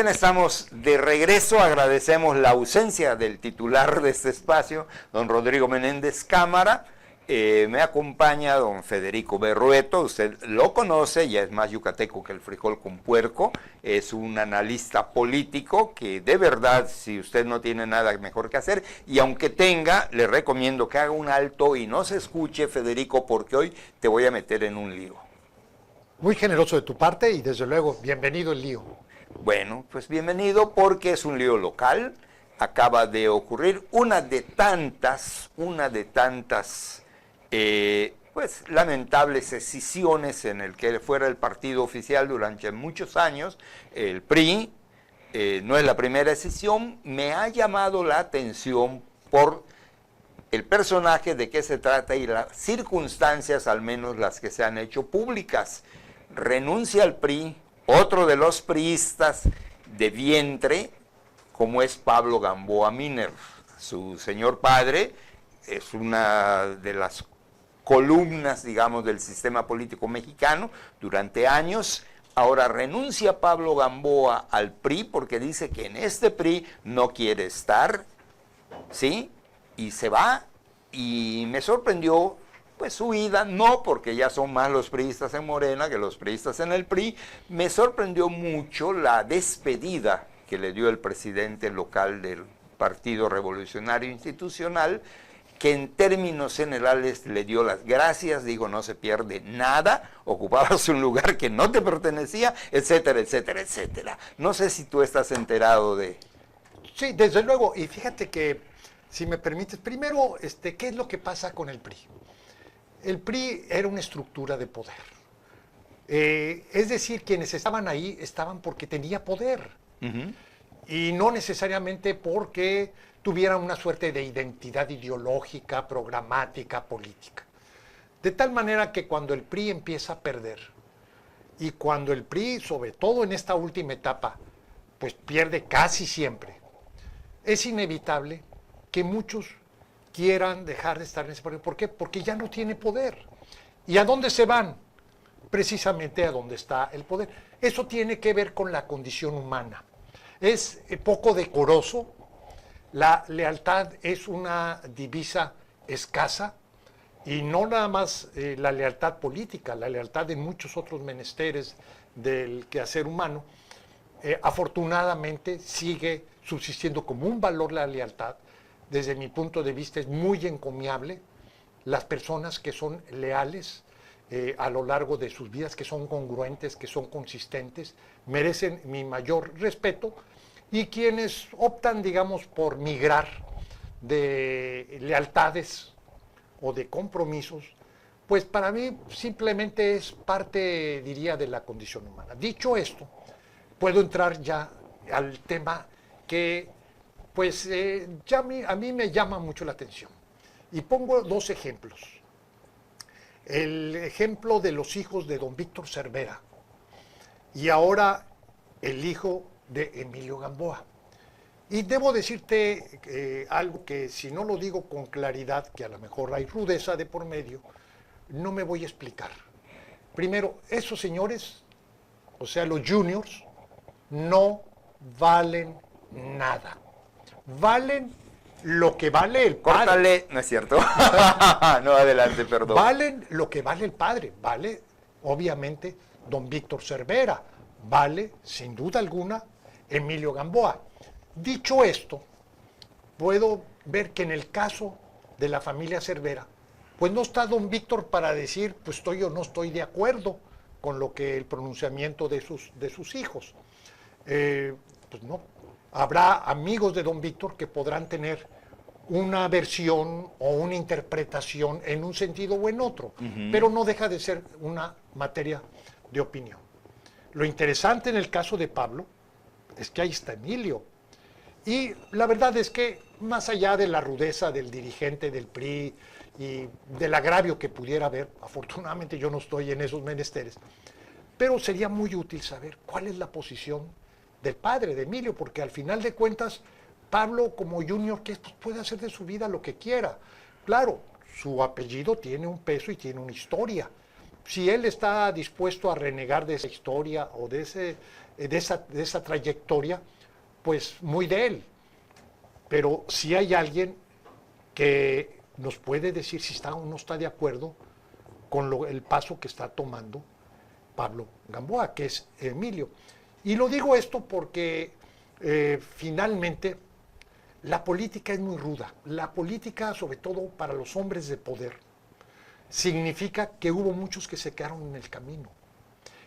estamos de regreso. Agradecemos la ausencia del titular de este espacio, don Rodrigo Menéndez Cámara. Me acompaña don Federico Berrueto, usted lo conoce, ya es más yucateco que el frijol con puerco, es un analista político que de verdad, si usted no tiene nada mejor que hacer, y aunque tenga, le recomiendo que haga un alto y no se escuche, Federico, porque hoy te voy a meter en un lío. Muy generoso de tu parte y desde luego, bienvenido el lío. Bueno, pues bienvenido porque es un lío local, acaba de ocurrir una de tantas, pues lamentables escisiones en el que fuera el partido oficial durante muchos años, el PRI. No es la primera escisión. Me ha llamado la atención por el personaje, de qué se trata y las circunstancias, al menos las que se han hecho públicas. Renuncia al PRI otro de los priistas de vientre, como es Pablo Gamboa Miner. Su señor padre es una de las columnas, digamos, del sistema político mexicano durante años. Ahora renuncia Pablo Gamboa al PRI porque dice que en este PRI no quiere estar, ¿sí? Y se va, y me sorprendió pues su ida, no porque ya son más los priistas en Morena que los priistas en el PRI. Me sorprendió mucho la despedida que le dio el presidente local del Partido Revolucionario Institucional, que en términos generales le dio las gracias, digo, no se pierde nada, ocupabas un lugar que no te pertenecía, etcétera, etcétera, etcétera. No sé si tú estás enterado de... Sí, desde luego, y fíjate que, si me permites, primero, ¿qué es lo que pasa con el PRI? El PRI era una estructura de poder. Es decir, quienes estaban ahí estaban porque tenía poder. Y no necesariamente porque tuvieran una suerte de identidad ideológica, programática, política. De tal manera que cuando el PRI empieza a perder, y cuando el PRI, sobre todo en esta última etapa, pues pierde casi siempre, es inevitable que muchos quieran dejar de estar en ese poder. ¿Por qué? Porque ya no tiene poder. ¿Y a dónde se van? Precisamente a donde está el poder. Eso tiene que ver con la condición humana. Es poco decoroso. La lealtad es una divisa escasa, y no nada más la lealtad política, la lealtad en muchos otros menesteres del quehacer humano. Afortunadamente sigue subsistiendo como un valor la lealtad. Desde mi punto de vista es muy encomiable las personas que son leales a lo largo de sus vidas, que son congruentes, que son consistentes, merecen mi mayor respeto. Y quienes optan, digamos, por migrar de lealtades o de compromisos, pues para mí simplemente es parte, diría, de la condición humana. Dicho esto, puedo entrar ya al tema que, pues, ya a mí me llama mucho la atención. Y pongo dos ejemplos. El ejemplo de los hijos de don Víctor Cervera y ahora el hijo de Emilio Gamboa. Y debo decirte algo que, si no lo digo con claridad, que a lo mejor hay rudeza de por medio, no me voy a explicar. Primero, esos señores, o sea, los juniors, no valen nada. Valen lo que vale el padre. Córtale, no es cierto. No, adelante, perdón. Valen lo que vale el padre. Vale, obviamente, don Víctor Cervera. Vale, sin duda alguna, Emilio Gamboa. Dicho esto, puedo ver que en el caso de la familia Cervera, pues no está don Víctor para decir, pues estoy o no estoy de acuerdo con lo que el pronunciamiento de sus hijos. Pues no. Habrá amigos de don Víctor que podrán tener una versión o una interpretación en un sentido o en otro, pero no deja de ser una materia de opinión. Lo interesante en el caso de Pablo es que ahí está Emilio. Y la verdad es que, más allá de la rudeza del dirigente del PRI y del agravio que pudiera haber, afortunadamente yo no estoy en esos menesteres, pero sería muy útil saber cuál es la posición del padre de Emilio, porque al final de cuentas, Pablo como junior, pues puede hacer de su vida lo que quiera. Claro, su apellido tiene un peso y tiene una historia. Si él está dispuesto a renegar de esa historia o de ese de esa trayectoria, pues muy de él. Pero si hay alguien que nos puede decir si está o no está de acuerdo con el paso que está tomando Pablo Gamboa, que es Emilio. Y lo digo esto porque finalmente la política es muy ruda. La política, sobre todo para los hombres de poder, significa que hubo muchos que se quedaron en el camino.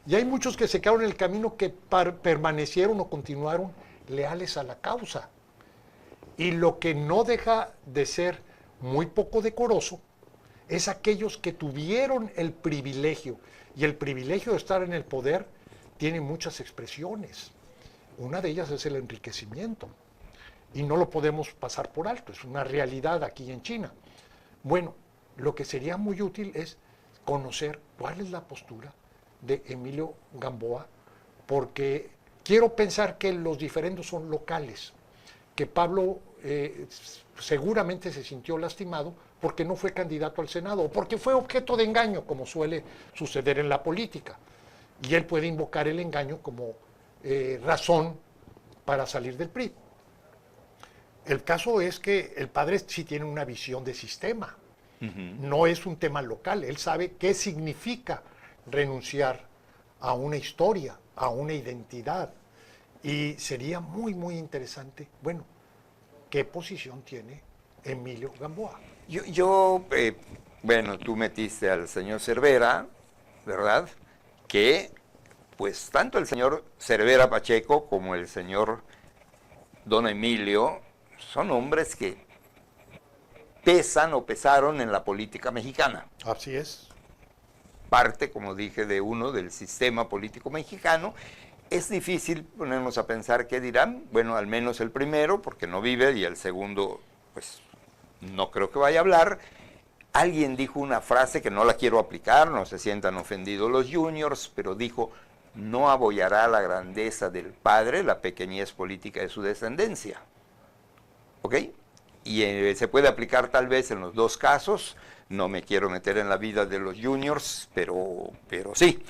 Y hay muchos que se quedaron en el camino que permanecieron o continuaron leales a la causa. Y lo que no deja de ser muy poco decoroso es aquellos que tuvieron el privilegio, y el privilegio de estar en el poder tiene muchas expresiones. Una de ellas es el enriquecimiento, y no lo podemos pasar por alto, es una realidad aquí en China. Bueno, lo que sería muy útil es conocer cuál es la postura de Emilio Gamboa, porque quiero pensar que los diferendos son locales, que Pablo seguramente se sintió lastimado porque no fue candidato al Senado, o porque fue objeto de engaño, como suele suceder en la política. Y él puede invocar el engaño como razón para salir del PRI. El caso es que el padre sí tiene una visión de sistema. No es un tema local. Él sabe qué significa renunciar a una historia, a una identidad. Y sería muy, muy interesante, bueno, ¿qué posición tiene Emilio Gamboa? Bueno, tú metiste al señor Cervera, ¿verdad? Que, pues, tanto el señor Cervera Pacheco como el señor Don Emilio son hombres que pesan o pesaron en la política mexicana. Así es. Parte, como dije, de uno del sistema político mexicano. Es difícil ponernos a pensar qué dirán. Bueno, al menos el primero, porque no vive, y el segundo, pues, no creo que vaya a hablar. Alguien dijo una frase que no la quiero aplicar, no se sientan ofendidos los juniors, pero dijo, no apoyará la grandeza del padre la pequeñez política de su descendencia. ¿Ok? Y se puede aplicar tal vez en los dos casos. No me quiero meter en la vida de los juniors, pero sí.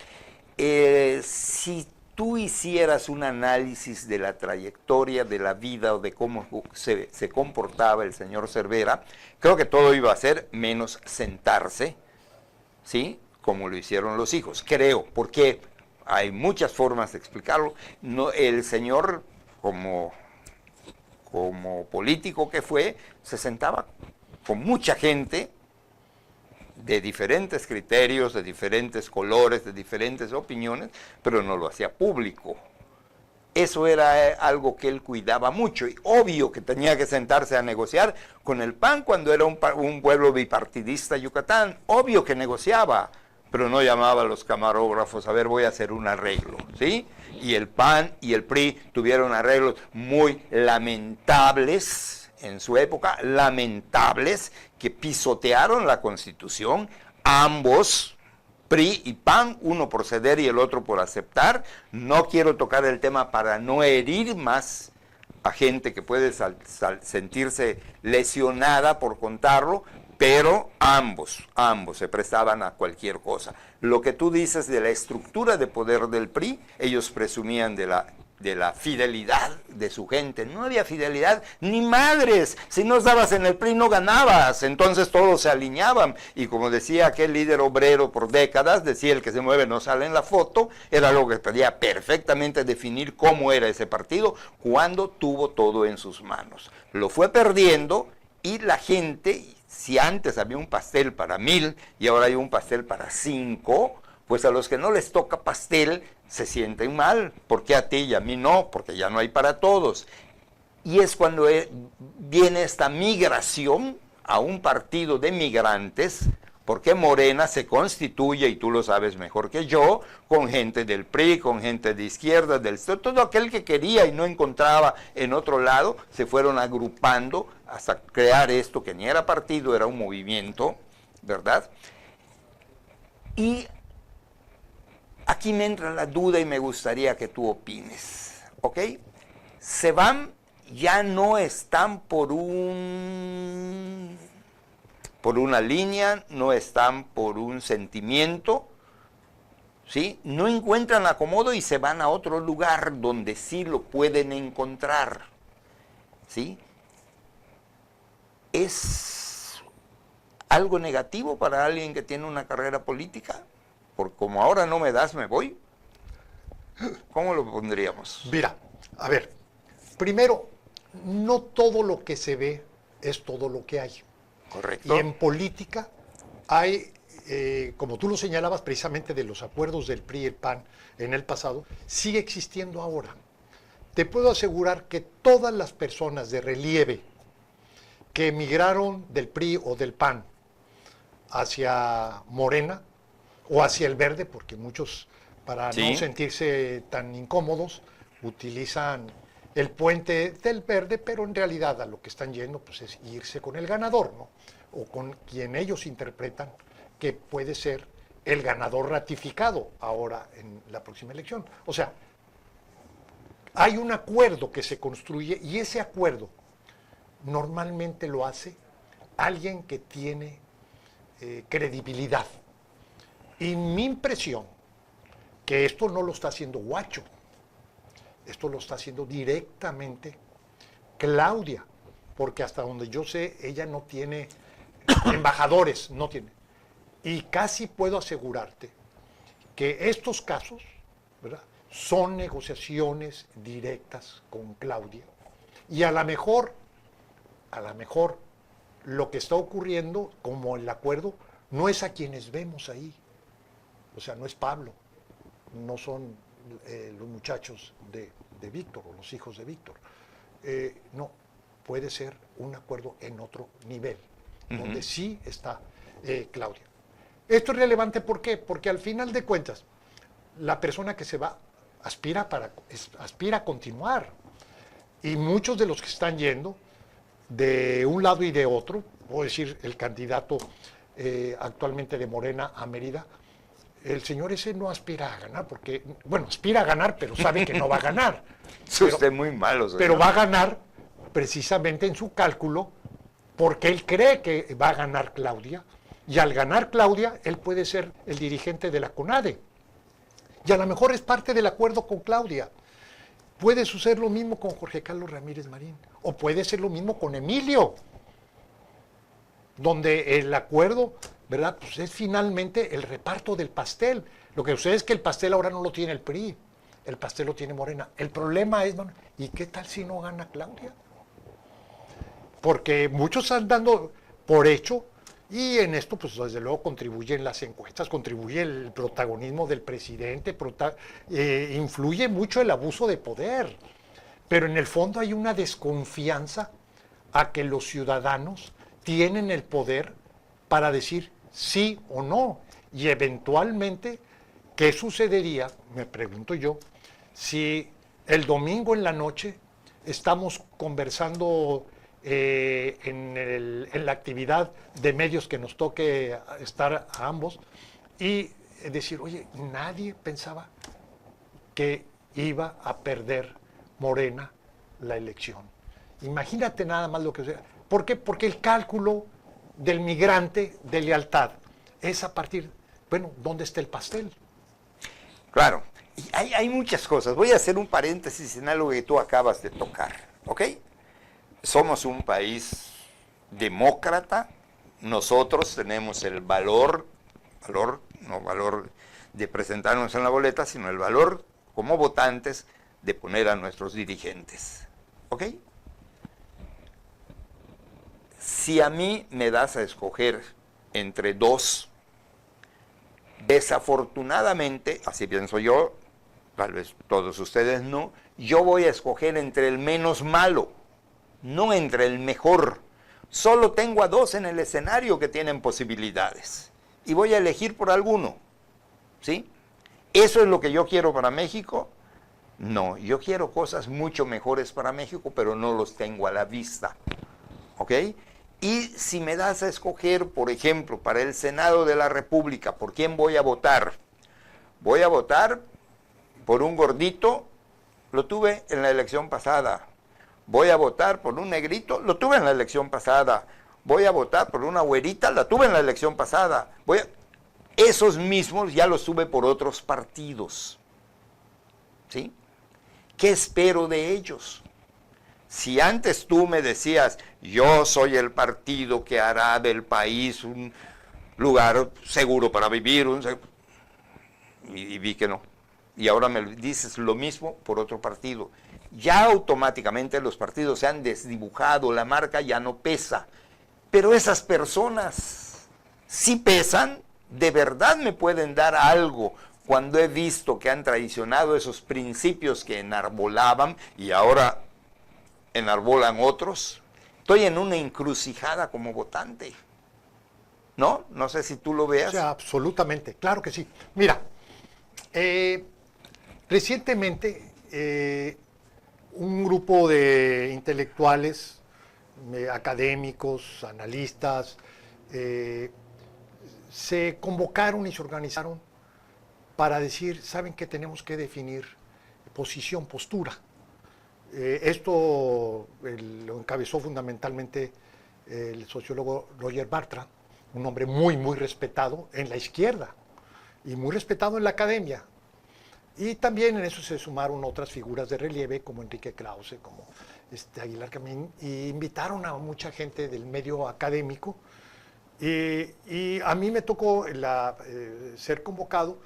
Si tú hicieras un análisis de la trayectoria de la vida o de cómo se comportaba el señor Cervera, creo que todo iba a ser menos sentarse, ¿sí? Como lo hicieron los hijos. Creo, porque hay muchas formas de explicarlo. No, el señor, como político que fue, se sentaba con mucha gente de diferentes criterios, de diferentes colores, de diferentes opiniones, pero no lo hacía público. Eso era algo que él cuidaba mucho, y obvio que tenía que sentarse a negociar con el PAN cuando era un pueblo bipartidista Yucatán, obvio que negociaba, pero no llamaba a los camarógrafos a ver, voy a hacer un arreglo, ¿sí? Y el PAN y el PRI tuvieron arreglos muy lamentables en su época, lamentables, que pisotearon la Constitución, ambos, PRI y PAN, uno por ceder y el otro por aceptar. No quiero tocar el tema para no herir más a gente que puede sentirse lesionada por contarlo, pero ambos se prestaban a cualquier cosa. Lo que tú dices de la estructura de poder del PRI, ellos presumían de la fidelidad de su gente. No había fidelidad ni madres. Si no estabas en el PRI no ganabas, entonces todos se alineaban. Y como decía aquel líder obrero por décadas, decía el que se mueve no sale en la foto, era algo que podía perfectamente definir cómo era ese partido cuando tuvo todo en sus manos. Lo fue perdiendo y la gente, si antes había un pastel para 1000 y ahora hay un pastel para 5, pues a los que no les toca pastel se sienten mal. ¿Por qué a ti y a mí no? Porque ya no hay para todos. Y es cuando viene esta migración a un partido de migrantes, porque Morena se constituye, y tú lo sabes mejor que yo, con gente del PRI, con gente de izquierda, todo aquel que quería y no encontraba en otro lado, se fueron agrupando hasta crear esto que ni era partido, era un movimiento, ¿verdad? Y aquí me entra la duda y me gustaría que tú opines, ¿ok? Se van, ya no están por una línea, no están por un sentimiento, ¿sí? No encuentran acomodo y se van a otro lugar donde sí lo pueden encontrar, ¿sí? ¿Es algo negativo para alguien que tiene una carrera política? Porque como ahora no me das, me voy. ¿Cómo lo pondríamos? Mira, a ver, primero, no todo lo que se ve es todo lo que hay. Correcto. Y en política hay, como tú lo señalabas precisamente de los acuerdos del PRI y el PAN en el pasado, sigue existiendo ahora. Te puedo asegurar que todas las personas de relieve que emigraron del PRI o del PAN hacia Morena o hacia el Verde, porque muchos, para Sí. no sentirse tan incómodos, utilizan el puente del Verde, pero en realidad a lo que están yendo pues, es irse con el ganador, ¿no? O con quien ellos interpretan que puede ser el ganador ratificado ahora en la próxima elección. O sea, hay un acuerdo que se construye y ese acuerdo normalmente lo hace alguien que tiene credibilidad. Y mi impresión, que esto no lo está haciendo Guacho, esto lo está haciendo directamente Claudia, porque hasta donde yo sé, ella no tiene embajadores, no tiene. Y casi puedo asegurarte que estos casos, ¿verdad?, son negociaciones directas con Claudia. Y a lo mejor, lo que está ocurriendo, como el acuerdo, no es a quienes vemos ahí. O sea, no es Pablo, no son los muchachos de Víctor o los hijos de Víctor. No, puede ser un acuerdo en otro nivel, donde sí está Claudia. Esto es relevante, ¿por qué? Porque al final de cuentas, la persona que se va aspira a continuar. Y muchos de los que están yendo, de un lado y de otro, puedo decir el candidato actualmente de Morena a Mérida, el señor ese no aspira a ganar, porque, bueno, aspira a ganar, pero sabe que no va a ganar. Es usted muy malo, señor. Pero va a ganar precisamente en su cálculo, porque él cree que va a ganar Claudia, y al ganar Claudia, él puede ser el dirigente de la CONADE. Y a lo mejor es parte del acuerdo con Claudia. Puede suceder lo mismo con Jorge Carlos Ramírez Marín, o puede ser lo mismo con Emilio, donde el acuerdo, ¿verdad?, pues es finalmente el reparto del pastel. Lo que sucede es que el pastel ahora no lo tiene el PRI, el pastel lo tiene Morena. El problema es, ¿y qué tal si no gana Claudia? Porque muchos están dando por hecho, y en esto pues desde luego contribuyen las encuestas, contribuye el protagonismo del presidente, influye mucho el abuso de poder, pero en el fondo hay una desconfianza a que los ciudadanos tienen el poder para decir sí o no, y eventualmente, ¿qué sucedería, me pregunto yo, si el domingo en la noche estamos conversando en la actividad de medios que nos toque estar a ambos y decir, oye, nadie pensaba que iba a perder Morena la elección? Imagínate nada más lo que sea. ¿Por qué? Porque el cálculo del migrante de lealtad es a partir, bueno, ¿dónde está el pastel? Claro, y hay muchas cosas. Voy a hacer un paréntesis en algo que tú acabas de tocar, ¿ok? Somos un país demócrata, nosotros tenemos el valor de presentarnos en la boleta, sino el valor como votantes de poner a nuestros dirigentes, ¿ok? Si a mí me das a escoger entre dos, desafortunadamente, así pienso yo, tal vez todos ustedes no, yo voy a escoger entre el menos malo, no entre el mejor. Solo tengo a dos en el escenario que tienen posibilidades y voy a elegir por alguno, ¿sí? ¿Eso es lo que yo quiero para México? No, yo quiero cosas mucho mejores para México, pero no los tengo a la vista, ¿ok? Y si me das a escoger, por ejemplo, para el Senado de la República, ¿por quién voy a votar? Voy a votar por un gordito, lo tuve en la elección pasada. Voy a votar por un negrito, lo tuve en la elección pasada. Voy a votar por una güerita, la tuve en la elección pasada. esos mismos ya los tuve por otros partidos. ¿Sí? ¿Qué espero de ellos? Si antes tú me decías, yo soy el partido que hará del país un lugar seguro para vivir, y vi que no. Y ahora me dices lo mismo por otro partido. Ya automáticamente los partidos se han desdibujado, la marca ya no pesa. Pero esas personas sí pesan, de verdad me pueden dar algo cuando he visto que han traicionado esos principios que enarbolaban y ahora enarbolan otros. Estoy en una encrucijada como votante. ¿No? No sé si tú lo veas. O sea, absolutamente, claro que sí. Mira, recientemente un grupo de intelectuales, académicos, analistas, se convocaron y se organizaron para decir, ¿saben qué? Tenemos que definir posición, postura. Esto lo encabezó fundamentalmente el sociólogo Roger Bartra, un hombre muy, muy respetado en la izquierda y muy respetado en la academia. Y también en eso se sumaron otras figuras de relieve como Enrique Krause, como Aguilar Camín, y invitaron a mucha gente del medio académico. Y a mí me tocó ser convocado,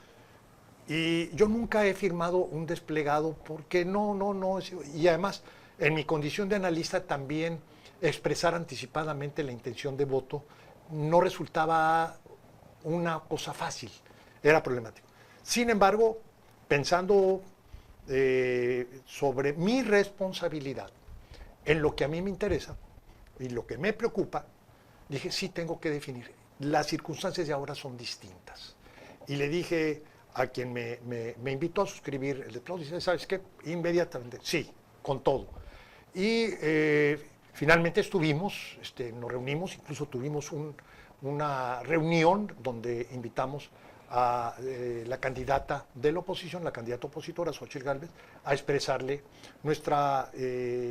y yo nunca he firmado un desplegado porque no, y además en mi condición de analista también expresar anticipadamente la intención de voto no resultaba una cosa fácil, era problemático. Sin embargo, pensando sobre mi responsabilidad en lo que a mí me interesa y lo que me preocupa, dije, sí tengo que definir. Las circunstancias de ahora son distintas. Y le dije a quien me invitó a suscribir el desplegado, dice, ¿sabes qué? Inmediatamente, sí, con todo. Y finalmente estuvimos, nos reunimos, incluso tuvimos una reunión donde invitamos a la candidata de la oposición, la candidata opositora, Xóchitl Gálvez, a expresarle nuestra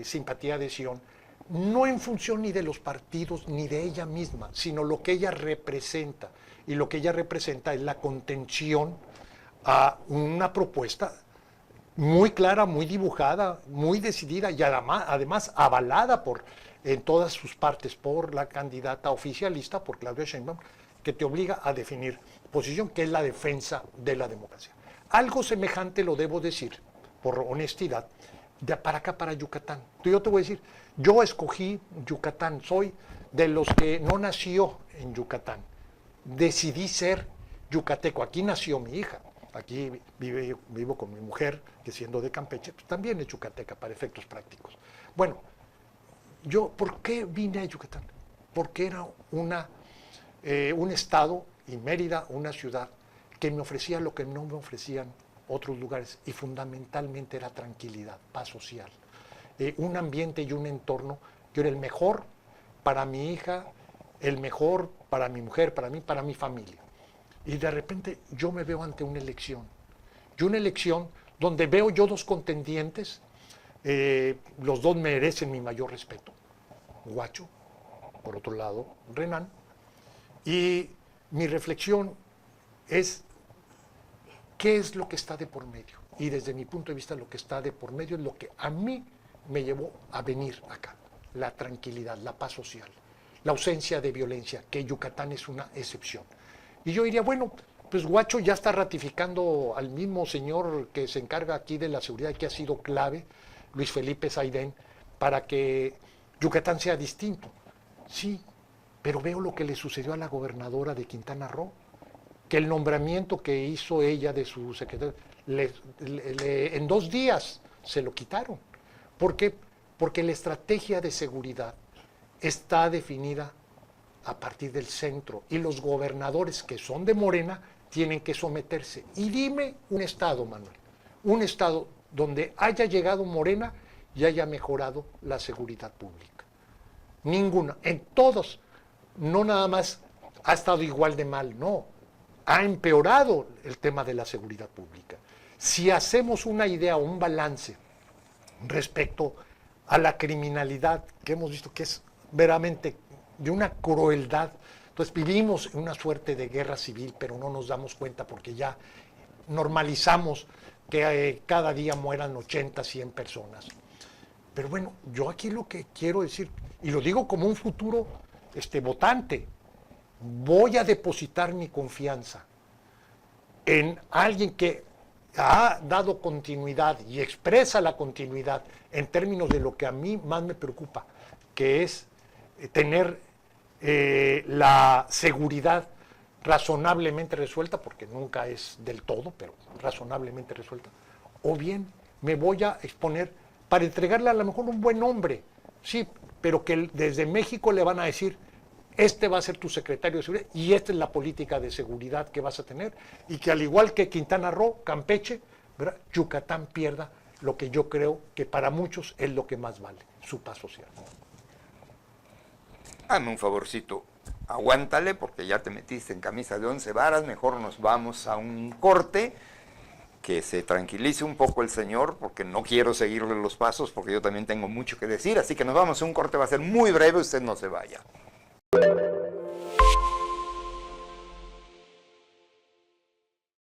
simpatía, adhesión, no en función ni de los partidos ni de ella misma, sino lo que ella representa. Y lo que ella representa es la contención a una propuesta muy clara, muy dibujada, muy decidida y además avalada en todas sus partes por la candidata oficialista, por Claudia Sheinbaum, que te obliga a definir posición, que es la defensa de la democracia. Algo semejante lo debo decir, por honestidad, de para acá, para Yucatán. Yo te voy a decir, yo escogí Yucatán, soy de los que no nació en Yucatán. Decidí ser yucateco. Aquí nació mi hija. Aquí vivo con mi mujer, que siendo de Campeche, pues también es yucateca para efectos prácticos. Bueno, ¿por qué vine a Yucatán? Porque era un estado, y Mérida, una ciudad, que me ofrecía lo que no me ofrecían otros lugares, y fundamentalmente era tranquilidad, paz social. Un ambiente y un entorno que era el mejor para mi hija, el mejor para mi mujer, para mí, para mi familia. Y de repente yo me veo ante una elección. Y una elección donde veo yo dos contendientes, los dos merecen mi mayor respeto. Huacho, por otro lado, Renan. Y mi reflexión es, ¿qué es lo que está de por medio? Y desde mi punto de vista lo que está de por medio es lo que a mí me llevó a venir acá. La tranquilidad, la paz social, la ausencia de violencia, que Yucatán es una excepción. Y yo diría, bueno, pues Huacho ya está ratificando al mismo señor que se encarga aquí de la seguridad, que ha sido clave, Luis Felipe Saidén, para que Yucatán sea distinto. Sí, pero veo lo que le sucedió a la gobernadora de Quintana Roo, que el nombramiento que hizo ella de su secretario, en 2 días se lo quitaron. ¿Por qué? Porque la estrategia de seguridad está definida a partir del centro, y los gobernadores que son de Morena tienen que someterse. Y dime un estado, Manuel, un estado donde haya llegado Morena y haya mejorado la seguridad pública. Ninguna. En todos, no nada más ha estado igual de mal, no. Ha empeorado el tema de la seguridad pública. Si hacemos una idea o un balance respecto a la criminalidad que hemos visto que es veramente de una crueldad Entonces vivimos en una suerte de guerra civil, pero no nos damos cuenta porque ya normalizamos que cada día mueran 80, 100 personas. Pero bueno, yo aquí lo que quiero decir, y lo digo como un futuro votante, voy a depositar mi confianza en alguien que ha dado continuidad y expresa la continuidad en términos de lo que a mí más me preocupa, que es tener la seguridad razonablemente resuelta, porque nunca es del todo, pero razonablemente resuelta, o bien me voy a exponer para entregarle a lo mejor un buen nombre, sí, pero que desde México le van a decir, este va a ser tu secretario de seguridad y esta es la política de seguridad que vas a tener, y que al igual que Quintana Roo, Campeche, ¿verdad?, Yucatán pierda lo que yo creo que para muchos es lo que más vale, su paz social. Hazme un favorcito, aguántale porque ya te metiste en camisa de 11 varas, mejor nos vamos a un corte, que se tranquilice un poco el señor, porque no quiero seguirle los pasos, porque yo también tengo mucho que decir, así que nos vamos a un corte, va a ser muy breve, usted no se vaya.